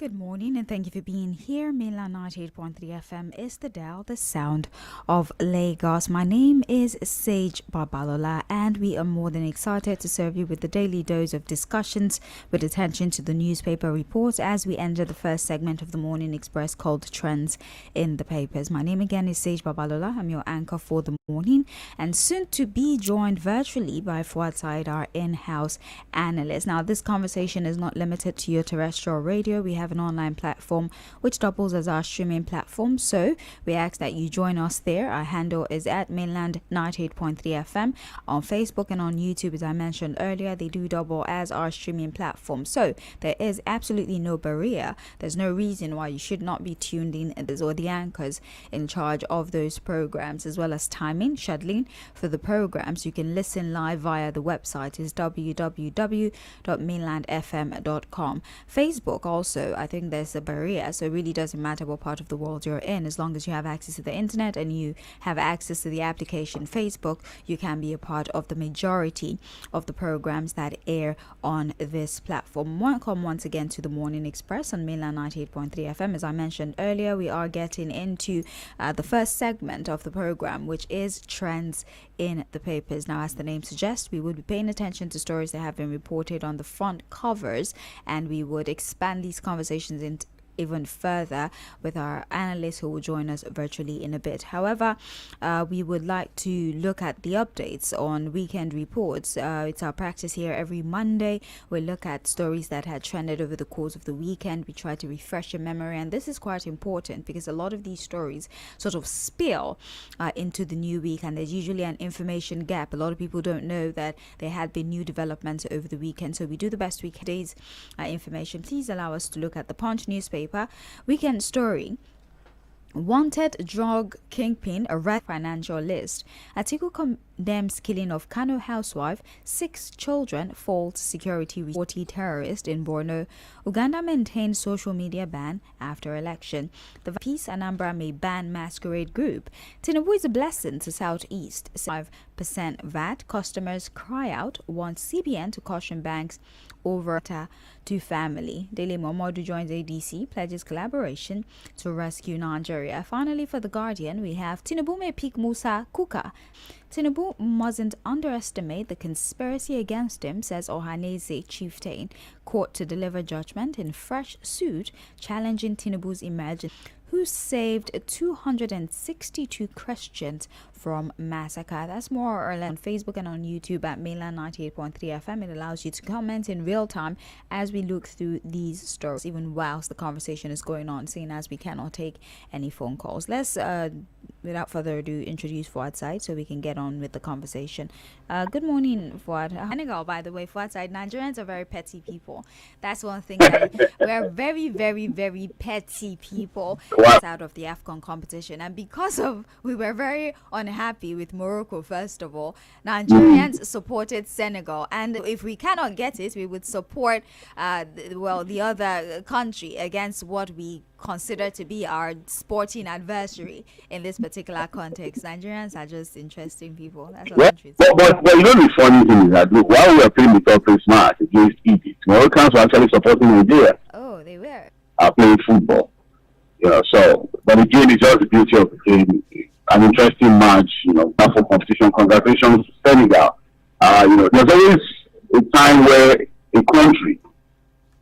Good morning and thank you for being here. Mainland 98.3 FM is the dial, the sound of Lagos. My name is Sage Babalola and we are more than excited to serve you with the daily dose of discussions with attention to the newspaper reports as we enter the first segment of the Morning Express called Trends in the Papers. My name again is Sage Babalola. I'm your anchor for the morning and soon to be joined virtually by Fᴜᴜ, our in-house analyst. Now, this conversation is not limited to your terrestrial radio. We have an online platform which doubles as our streaming platform, so we ask that you join us there. Our handle is at mainland 98.3 FM on Facebook and on YouTube. As I mentioned earlier, they do double as our streaming platform, so there is absolutely no barrier. There's no reason why you should not be tuned in, or the anchors in charge of those programs, as well as timing, scheduling for the programs. You can listen live via the website is www.mainlandfm.com. Facebook also, I think there's a barrier, so it really doesn't matter what part of the world you're in. As long as you have access to the internet and you have access to the application Facebook, you can be a part of the majority of the programs that air on this platform. Welcome once again to the Morning Express on Mainland 98.3 FM. As I mentioned earlier, we are getting into the first segment of the program, which is Trends in the Papers. Now, as the name suggests, we would be paying attention to stories that have been reported on the front covers, and we would expand these conversations into even further with our analysts who will join us virtually in a bit. However, we would like to look at the updates on weekend reports. It's our practice here every Monday. We look at stories that had trended over the course of the weekend. We try to refresh your memory, and this is quite important because a lot of these stories sort of spill into the new week, and there's usually an information gap. A lot of people don't know that there had been new developments over the weekend, so we do the best we can. Today's information, please allow us to look at the Punch newspaper. Weekend story: wanted drug kingpin arrest financial list. Atiku condemns killing of Kano housewife. 6 children fall to security 40 terrorists in Borno. Uganda maintains social media ban after election. The Peace Anambra may ban masquerade group. Tinubu is a blessing to Southeast. 5% VAT. Customers cry out. Want CBN to caution banks over to family. Daily Momodu joins ADC, pledges collaboration to rescue Nigeria. Finally, for The Guardian, we have Tinubu may pick Musa Kuka. Tinubu mustn't underestimate the conspiracy against him, says Ohaneze chieftain. Court to deliver judgment in fresh suit challenging Tinubu's emergence, who saved 262 Christians from massacre. That's more or less on Facebook and on YouTube at Mainland 98.3 FM. It allows you to comment in real time as we look through these stories, even whilst the conversation is going on, seeing as we cannot take any phone calls. Let's, without further ado, introduce Fᴜᴜ so we can get on with the conversation. Good morning, Fᴜᴜ. Senegal, by the way, Fᴜᴜ, Nigerians are very petty people. That's one thing that we're very, very, very petty people. Out of the AFCON competition, and because of we were very unhappy with Morocco. First of all, Nigerians supported Senegal, and if we cannot get it, we would support the other country against what we consider to be our sporting adversary in this particular context. Nigerians are just interesting people. That's what but you know the funny thing is that look, while we were playing the top place match against Egypt, Moroccans were actually supporting Nigeria. Oh, they were playing football. So, but the game is just the beauty of the game. An interesting match, for competition. Congratulations to Senegal. There's always a time where a country,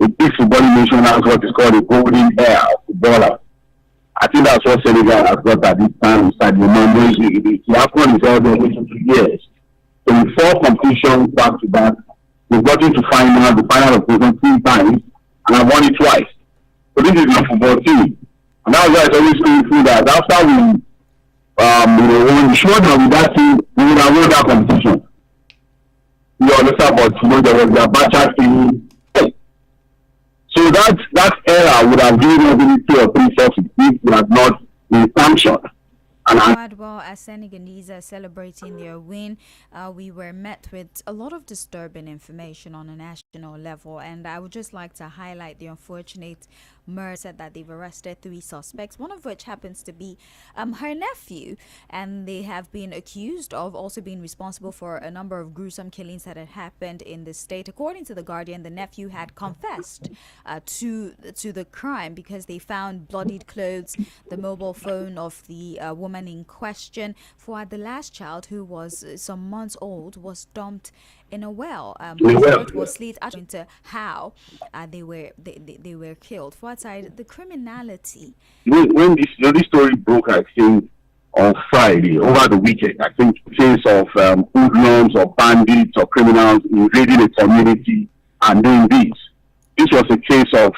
a big footballing nation, has what is called a golden era of footballers. I think that's what Senegal has got at this time. The AFCON is all the way to 2 years. So in 4 competitions back to back, they've gotten to the final of the 3 times, and I've won it twice. So this is my football team. And that's why it's always going through that. After we when we showed that with that team, we would have won that competition. You understand, but there was the Abacha team. So that era would have given us 2 or 3 success if we had not been sanctioned. Well, as Senegalese are celebrating their win, we were met with a lot of disturbing information on a national level, and I would just like to highlight the unfortunate murder. Said that they've arrested 3 suspects, one of which happens to be her nephew, and they have been accused of also being responsible for a number of gruesome killings that had happened in the state. According to The Guardian, the nephew had confessed to the crime because they found bloodied clothes, the mobile phone of the woman in question. For the last child, who was some months old, was dumped in a well. It was slit into how they were killed. For outside the criminality. When this story broke, I think on Friday over the weekend, I think case of hoodlums or bandits or criminals invading a community and doing this. This was a case of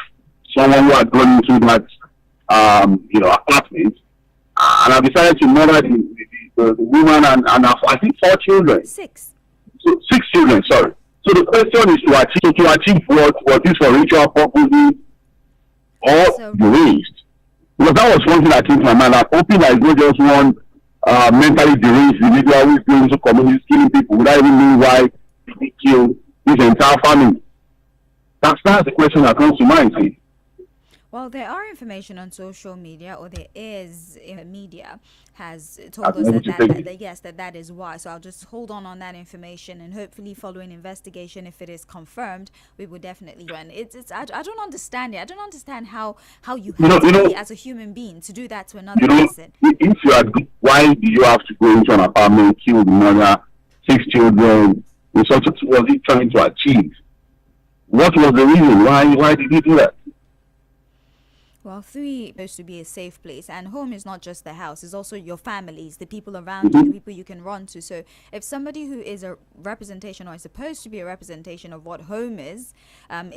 someone who had gone into that apartment and I decided to murder the woman and I think 4 children. 6. So 6 children, sorry. So the question is to achieve what? Was this for ritual purposes or deranged? Because that was one thing that came to my mind. I'm hoping that it's not just one mentally deranged individual who is going into communities killing people without even knowing why he killed his entire family. That's the question that comes to mind. See? Well, there are information on social media, or there is in the media, has told us that is why. So I'll just hold on that information, and hopefully following investigation, if it is confirmed, we will definitely run. I don't understand it. I don't understand how you have to be as a human being to do that to another person. If you are, why do you have to go into an apartment, kill the mother, 6 children? What was he trying to achieve? What was the reason? Why did he do that? Well, 3 is supposed to be a safe place, and home is not just the house; it's also your families, the people around you, the people you can run to. So, if somebody who is a representation, or is supposed to be a representation of what home is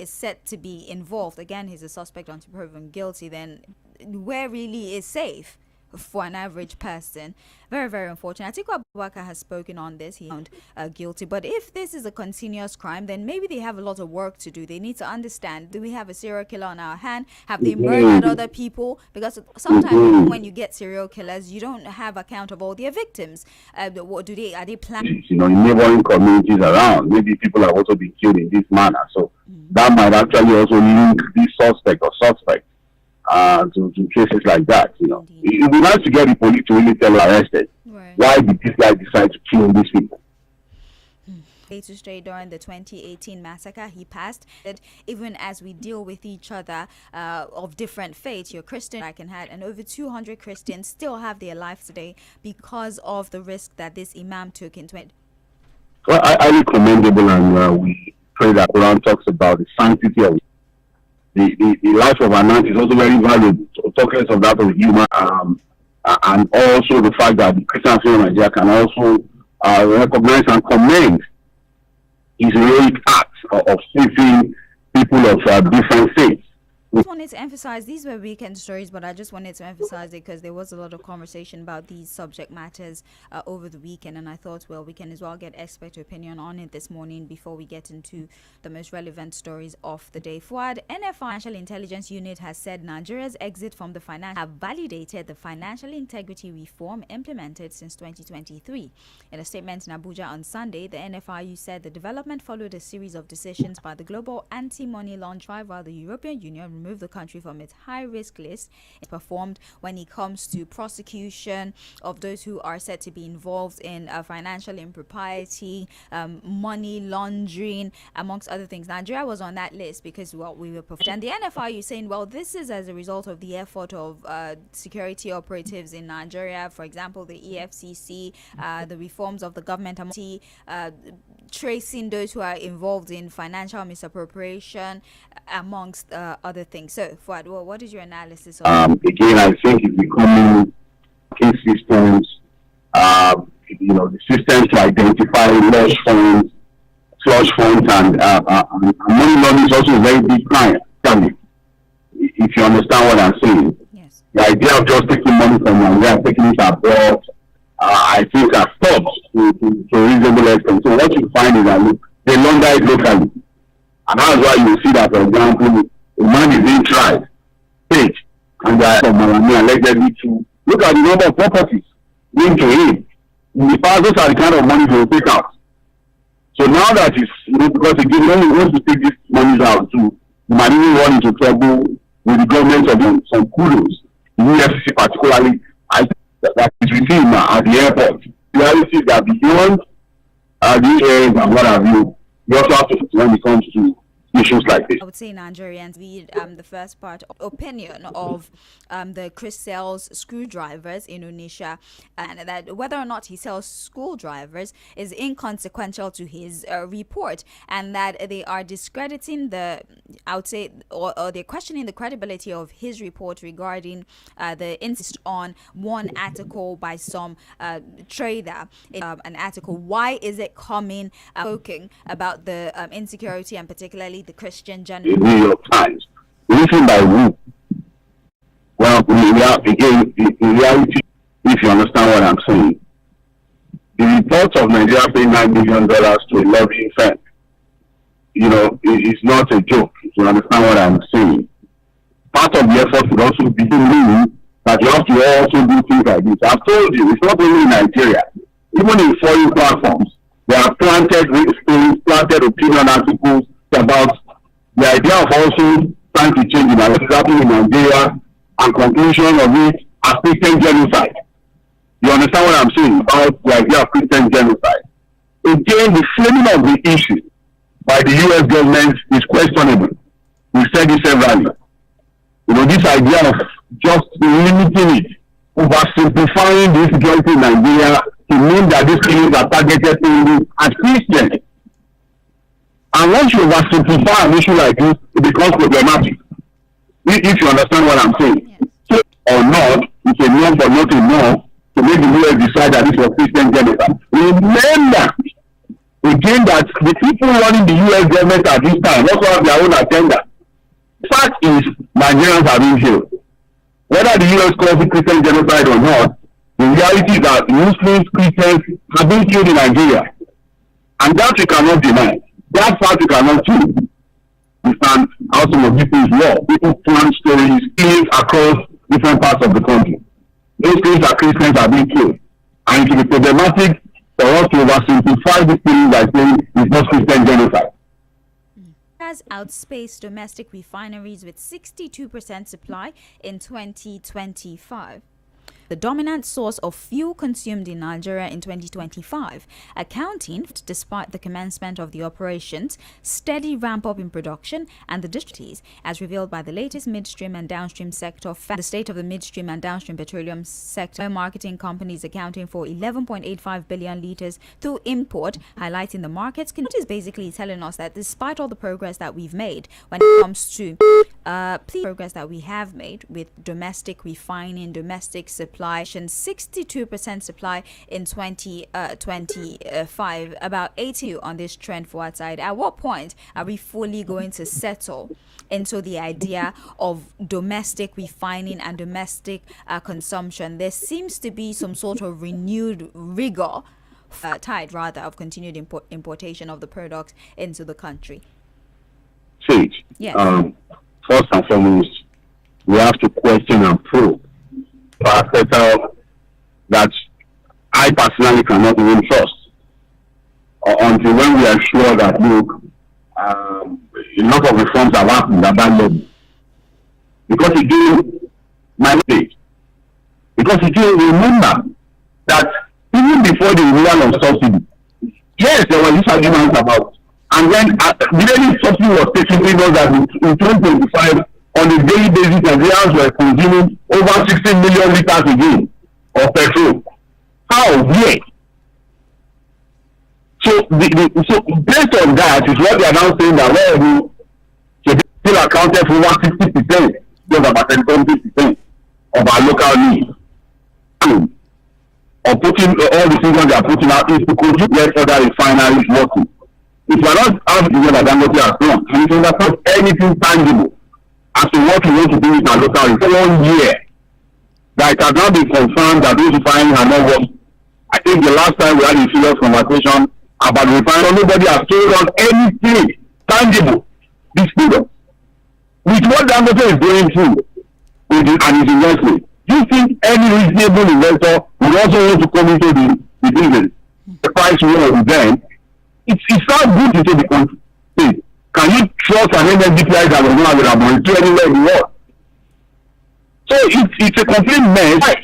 set to be involved, again, he's a suspect until proven guilty, then where really is safe for an average person? Very, very unfortunate. Atiku Abubakar has spoken on this. He found guilty. But if this is a continuous crime, then maybe they have a lot of work to do. They need to understand, do we have a serial killer on our hand? Have they murdered other people? Because sometimes when you get serial killers, you don't have account of all their victims. Are they planning? In neighboring communities around, maybe people have also been killed in this manner. So that might actually also link this suspect or suspect to cases like that. It would be nice to get the police to really tell arrested. Right. Why did this guy decide to kill these people? Straight during the 2018 massacre, he passed that even as we deal with each other of different faiths, you're Christian, I can have, and over 200 Christians still have their lives today because of the risk that this imam took in 20. Well, highly commendable, and we pray that Quran talks about the sanctity of the life of an ant is also very valuable. So talking of that of human, and also the fact that the Christian faith in Nigeria can also recognize and commend his heroic act of saving people of different faiths. I just wanted to emphasize, these were weekend stories, but I just wanted to emphasize it because there was a lot of conversation about these subject matters over the weekend, and I thought, well, we can as well get expert opinion on it this morning before we get into the most relevant stories of the day. Fuad, NFI Financial Intelligence Unit has said Nigeria's exit from the financial have validated the financial integrity reform implemented since 2023. In a statement in Abuja on Sunday, the NFIU said the development followed a series of decisions by the global anti-money laundering, while the European Union removed the country from its high-risk list. It's performed when it comes to prosecution of those who are said to be involved in financial impropriety, money laundering, amongst other things. Nigeria was on that list because, well, we were performed. And the NFIU saying, well, this is as a result of the effort of security operatives in Nigeria, for example, the EFCC, the reforms of the government, tracing those who are involved in financial misappropriation, amongst other things. So, Fuad, what is your analysis of again, I think it's becoming case systems, the systems to identify lost funds, and money laundering is also a very big crime. If you understand what I'm saying. Yes. The idea of just taking money from Nigeria and taking it abroad, I think has stopped to a reasonable extent. So what you find is that they launder it locally. And that's why you see that, for example, a man is being tried, paid, and they are from Miami allegedly to look at the number of properties linked to him. In the past, those are the kind of money they will take out. So now that it's, because again, when he wants to take these money out too, he might even run into trouble with the government of some kudos. The EFCC particularly, I think that is with him at the airport. The reality is that beyond the areas and what have you also have to when it comes to issues like this. I would say Nigerians read the first part opinion of the Chris sells screwdrivers in Indonesia, and that whether or not he sells screwdrivers is inconsequential to his report, and that they are discrediting the, I would say, or they're questioning the credibility of his report regarding the insist on one article by some trader, an article. Why is it coming talking about the insecurity and particularly the Christian gender? The New York Times. Written by who? Well, again, in reality, if you understand what I'm saying, the report of Nigeria paying $9 million to a lobbying firm, it's not a joke. If you understand what I'm saying, part of the effort would also be that you have to also do things like this. I've told you, it's not only in Nigeria. Even in foreign platforms, they have planted opinion articles about the idea of also trying to change what is happening in Nigeria, and conclusion of it as Christian genocide. You understand what I'm saying about the idea of Christian genocide? Again, the framing of the issue by the U.S. government is questionable. We said this severally. This idea of just limiting it, oversimplifying the insecurity in Nigeria to mean that these things are targeted only at Christians. And once you oversimplify an issue like this, it becomes problematic. If you understand what I'm saying. Yes. Or not, it's enough or not enough to make the U.S. decide that this was Christian genocide. Remember, again, that the people running the U.S. government at this time also have their own agenda. The fact is, Nigerians are being killed. Whether the U.S. calls it Christian genocide or not, the reality is that Muslims, Christians have been killed in Nigeria. And that we cannot deny. That fact you cannot change. We stand out some of these things law. People plan stories, killings across different parts of the country. Those things that Christians are being killed. And it will be problematic for us to oversimplify this thing by saying it's not Christian genocide. Has outspaced domestic refineries with 62% supply in 2025. The dominant source of fuel consumed in Nigeria in 2025, accounting despite the commencement of the operations, steady ramp up in production and the distributions, as revealed by the latest midstream and downstream sector. The state of the midstream and downstream petroleum sector marketing companies accounting for 11.85 billion liters through import, highlighting the markets. It is basically telling us that despite all the progress that we've made when it comes to progress that we have made with domestic refining, domestic supply, 62% supply in 2025, about 80 on this trend for outside. At what point are we fully going to settle into the idea of domestic refining and domestic consumption? There seems to be some sort of renewed rigor, tide rather, of continued importation of the products into the country. Sage, yes. First and foremost, we have to question and probe that I personally cannot even trust until when we are sure that, look, a lot of reforms have happened at that level. Because again, remember that even before the removal of subsidy, yes, there were these arguments about, and then immediately subsidy was taken, we know that in 2025, on a daily basis, Nigerians were consuming over 16 million liters a day of petrol. How? Where? So, based on that is what they are now saying that we still accounted for over 60%, just about 70% of our local needs. Or putting all the things they are putting out is to contribute get other refineries working. If you are not having what Dangote has done, and if you understand anything tangible as to what we want to do with our local for 1 year, that it has not been confirmed that those refineries are not working. I think the last time we had a serious conversation about refinery, nobody has told us anything tangible. This figure. With what Dangote is going through and his investment, do you think any reasonable investor would also want to come into the business? The price war then, it's not good into the country. Can you trust an energy price that was not available to anywhere in the world? So it's a complete mess.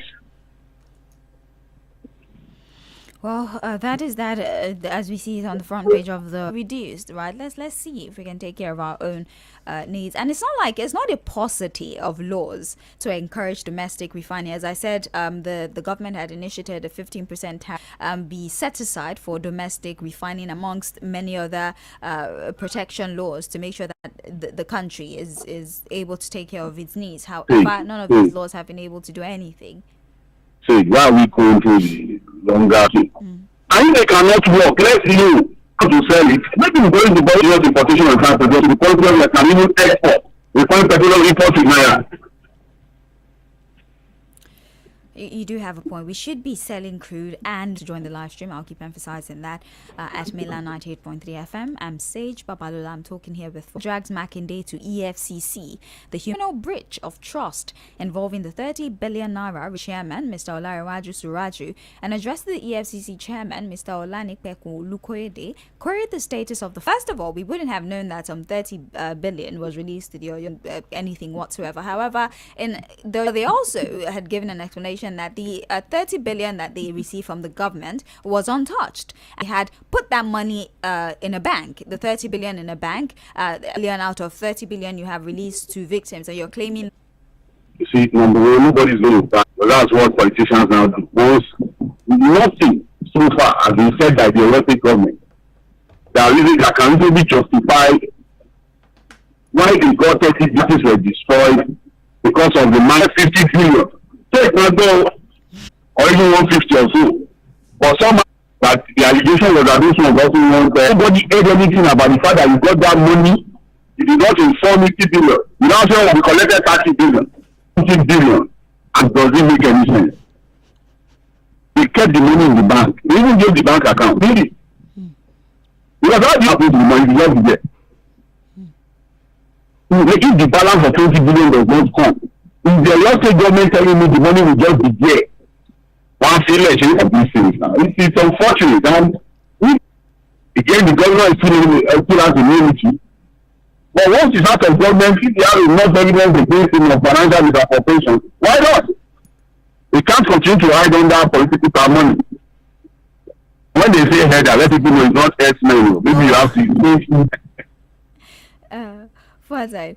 Well, that is that. As we see it on the front page of the reduced, right? Let's see if we can take care of our own needs. And it's not a paucity of laws to encourage domestic refining. As I said, the government had initiated a 15% tax be set aside for domestic refining, amongst many other protection laws, to make sure that the country is able to take care of its needs. However, none of these laws have been able to do anything. So why are we going to the longer thing? And they cannot work. Let's see how to sell it. Maybe we're going to buy the importation and transportation because we can even export. We find petroleum import in Naira. You do have a point. We should be selling crude. And to join the live stream, I'll keep emphasizing that at Milan 98.3 FM. I'm Sage Babalola. I'm talking here with drags Makinde to EFCC, the human breach of trust involving the 30 billion naira chairman, Mr. Olarewaju Suraju, and addressed the EFCC chairman, Mr. Olanipekun queried the status of the. First of all, we wouldn't have known that some 30 billion was released to the anything whatsoever. However, they also had given an explanation that the 30 billion that they received from the government was untouched. They had put that money in a bank, the 30 billion in a bank. Billion out of 30 billion you have released to victims, and you're claiming. You see, number one, nobody's going to buy. Well, that's what politicians now do. Nothing so far has been said by the elected government. There are reasons that can easily justify why the got 30 businesses were destroyed because of the minus 50 billion. Take not go or even 150 or so. But some that the allegation was that those ones doesn't want nobody heard anything about the fact that you got that money. You did not inform 50 billion. You now say we collected 30 billion, 50 billion, and doesn't make any sense. They kept the money in the bank. They even gave the bank account. Really? Because how do you happen to the money? You just get. If the balance of 20 billion does not come, if the local government telling me the money will just be there, one election of these things now. It's unfortunate. And again, the government is still has immunity. But once it's out of government, if they have enough evidence against him of financial misappropriation, why not? We can't continue to hide under political money. When they say head, I let people know it's not S-men. Maybe you have to. Fuad,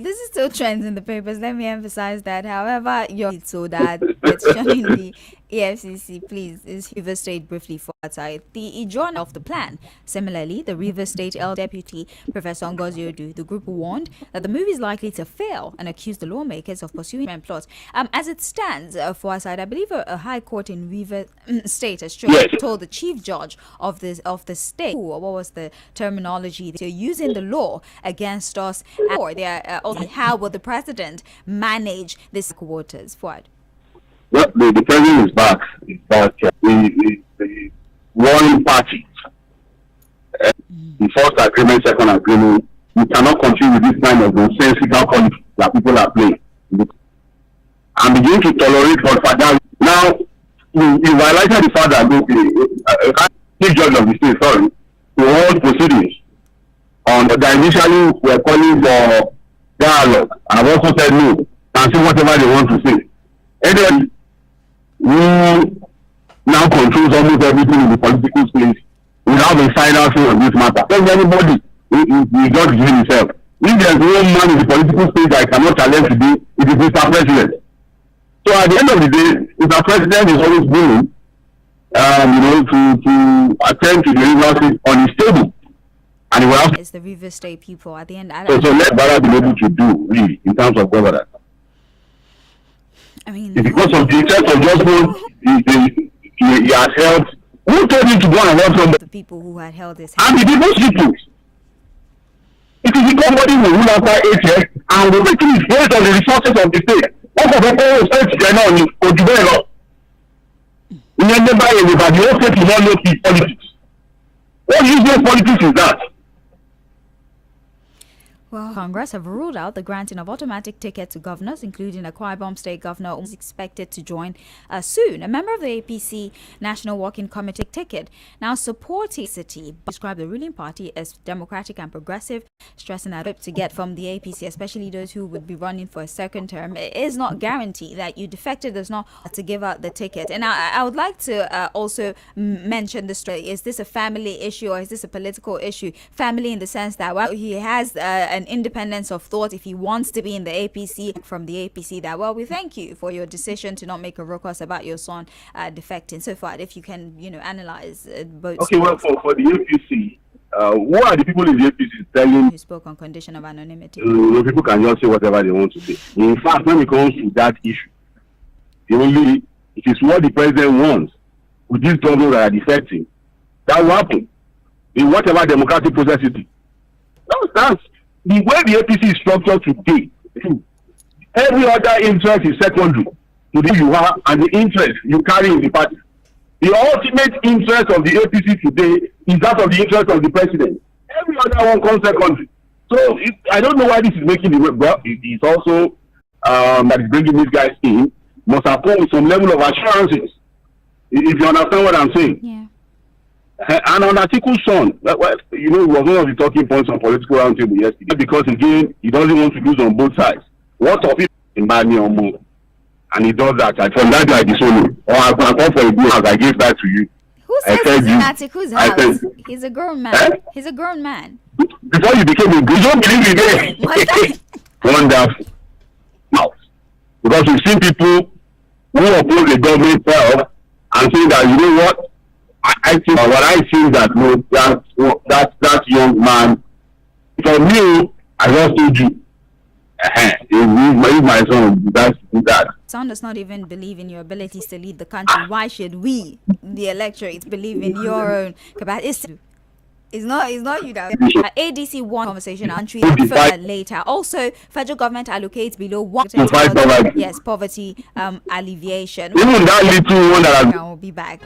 this is still trends in the papers. Let me emphasize that. However, so that it's showing the EFCC, please, is Rivers State briefly for outside the journal of the plan. Similarly, the Rivers State L Deputy Professor Ngozi Odu, the group warned that the move is likely to fail and accused the lawmakers of pursuing plots. As it stands, for our side, I believe a high court in Rivers State has told the chief judge of the state, what was the terminology, they're using the law against us, or they are also how will the president manage this waters forward. Well, the president is back. The warring parties. The first agreement, second agreement. We cannot continue with this kind of nonsensical politics that people are playing. And begin to tolerate for father. Now, you highlighted the fact that chief judge of the state, sorry, to hold proceedings on that initially were calling for dialogue. I've also said no, and say whatever they want to say. Anyway, we now controls almost everything in the political space. We have a final say on this matter. Tell anybody, he just give himself. If there's no man in the political space that I cannot challenge today, it is Mr. President. So at the end of the day, Mr. President is always willing, to attend to the Rivers State on his table. And he will have it's the Rivers State people at the end. So let Bala be able to do, really, in terms of governance. I mean, it's because of the interest of judgment he has held. Who told him to go and help somebody? The people who had held his hand. And the people's people. It is because somebody will rule after 8 years and will make it based on the resources of the state. What of the whole state is now in Ojubelo? In the whole state will not know politics. What useless politics is that? Well, Congress have ruled out the granting of automatic tickets to governors, including Akwa Ibom State Governor, who is expected to join soon. A member of the APC National Working Committee ticket now supporting city described the ruling party as democratic and progressive, stressing that hope to get from the APC, especially those who would be running for a second term, it is not guaranteed that you defected does not to give out the ticket. And I would like to also mention this story. Is this a family issue or is this a political issue? Family in the sense that, well, he has an independence of thought. If he wants to be in the APC, from the APC, that, well, we thank you for your decision to not make a ruckus about your son defecting. So far, if you can, analyze both. Okay, well, for the APC, who are the people in the APC telling? You spoke on condition of anonymity. People can just say whatever they want to say. In fact, when it comes to that issue, it is what the president wants with these governors that are defecting. That will happen in whatever democratic process it is. That's the way the APC is structured today. Every other interest is secondary to the you are and the interest you carry in the party. The ultimate interest of the APC today is that of the interest of the president. Every other one comes secondary. So I don't know why this is making the way, but it is also that is bringing these guys in must have come with some level of assurances. If you understand what I'm saying. Yeah. And on Atiku's son, it was one of the talking points on political roundtable yesterday, because again, he doesn't want to lose on both sides. What of it in Bani or more? And he does that. From that I disown, or I can come for a good house, I give that to you. Who says he's in Atiku's house? He's a grown man. Eh? He's a grown man. Before you became a good, you don't believe in it. Wonderful. Now, because we've seen people who oppose the government itself and say that, you know what? I think what I think that that young man, from you, I just told you, my son does that. Son does not even believe in your abilities to lead the country. Why should we, the electorate, believe in your own capacity? It's not you that ADC one conversation entry later. Also, federal government allocates below 1 poverty. Yes, poverty alleviation. Even that little one that I'll be back.